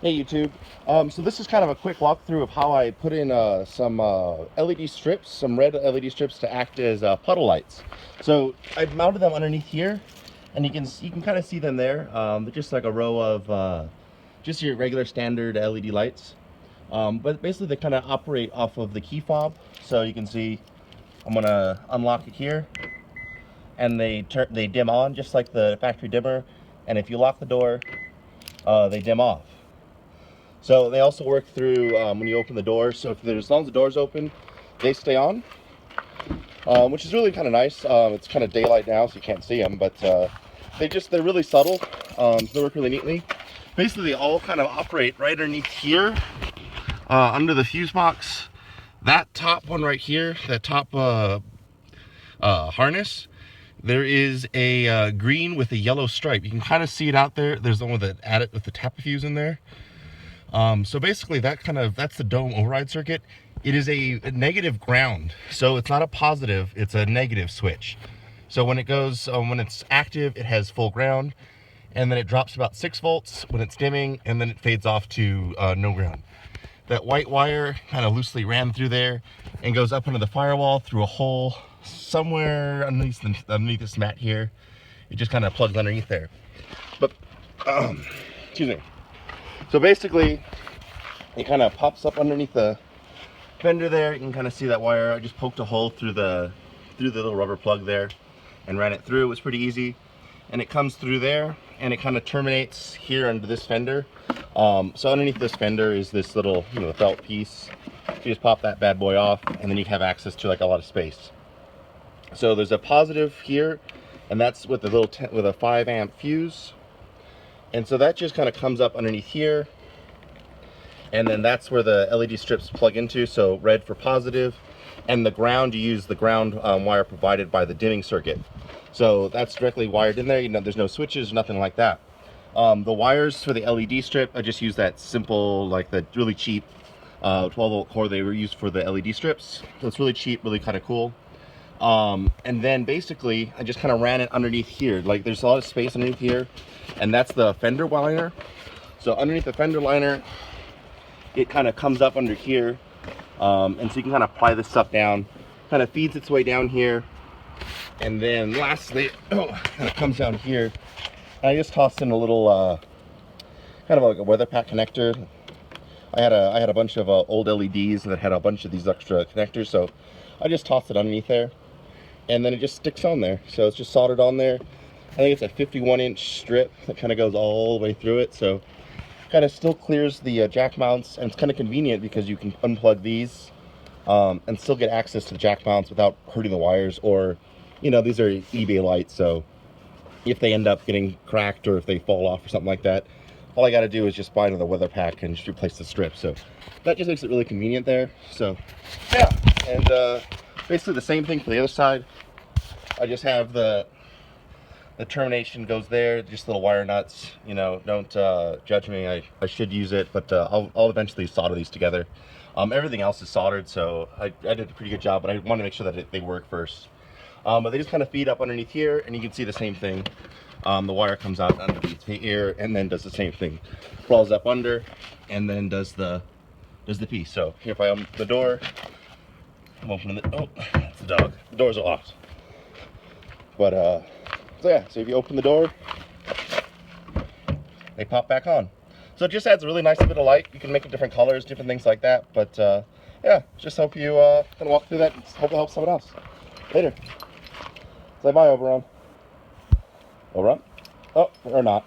Hey YouTube. So this is kind of a quick walkthrough of how I put in some LED strips, some red LED strips to act as puddle lights. So I've mounted them underneath here, and you can kind of see them there. They're just like a row of just your regular standard LED lights. But basically they kind of operate off of the key fob. So you can see I'm gonna unlock it here, and they dim on just like the factory dimmer. And if you lock the door, they dim off. So they also work through when you open the door. So as long as the door's open, they stay on, which is really kind of nice. It's kind of daylight now, so you can't see them, but they're really subtle. So they work really neatly. Basically, they all kind of operate right underneath here, under the fuse box. That top one right here, that top harness, there is a green with a yellow stripe. You can kind of see it out there. There's the one with the tap fuse in there. So basically that's the dome override circuit. It is a negative ground, so it's not a positive, it's a negative switch. So when it's active, it has full ground, and then it drops about 6 volts when it's dimming, and then it fades off to no ground. That white wire kind of loosely ran through there and goes up into the firewall through a hole somewhere underneath this mat here. It just kind of plugs underneath there. But excuse me. So basically, it kind of pops up underneath the fender there. You can kind of see that wire. I just poked a hole through the little rubber plug there and ran it through. It was pretty easy. And it comes through there, and it kind of terminates here under this fender. So underneath this fender is this little, felt piece. You just pop that bad boy off, and then you have access to like a lot of space. So there's a positive here, and that's with the with a 5 amp fuse. And so that just kind of comes up underneath here, and then that's where the LED strips plug into. So red for positive, and the ground, you use the ground wire provided by the dimming circuit. So that's directly wired in there. There's no switches, nothing like that. The wires for the LED strip, I just use that simple, like the really cheap 12-volt core they were used for the LED strips. So it's really cheap, really kind of cool. And then basically I just kind of ran it underneath here. Like there's a lot of space underneath here, and that's the fender liner. So underneath the fender liner, it kind of comes up under here, and so you can kind of apply this stuff down. Kind of feeds its way down here, and then lastly, kind of comes down here. I just tossed in a little kind of like a weather pack connector. I had a bunch of old LEDs that had a bunch of these extra connectors, so I just tossed it underneath there, and then it just sticks on there. So it's just soldered on there. I think it's a 51-inch strip that kind of goes all the way through it, so kind of still clears the jack mounts, and it's kind of convenient because you can unplug these and still get access to the jack mounts without hurting the wires. Or, these are eBay lights, so if they end up getting cracked or if they fall off or something like that, all I got to do is just buy another weather pack and just replace the strip. So that just makes it really convenient there. So yeah, and basically the same thing for the other side. I just have the termination goes there, just little wire nuts. Don't judge me. I should use it, but I'll eventually solder these together. Everything else is soldered, so I did a pretty good job, but I want to make sure that they work first. But they just kind of feed up underneath here, and you can see the same thing. The wire comes out underneath here, and then does the same thing. Crawls up under, and then does the piece. So here, if I open the door, I'm opening the, oh, that's the dog. The doors are locked. But so yeah, so if you open the door, they pop back on. So it just adds a really nice bit of light. You can make it different colors, different things like that. But yeah, just hope you can walk through that and hope it helps someone else. Later. Say bye, Oberon. Oberon? Oh, or not.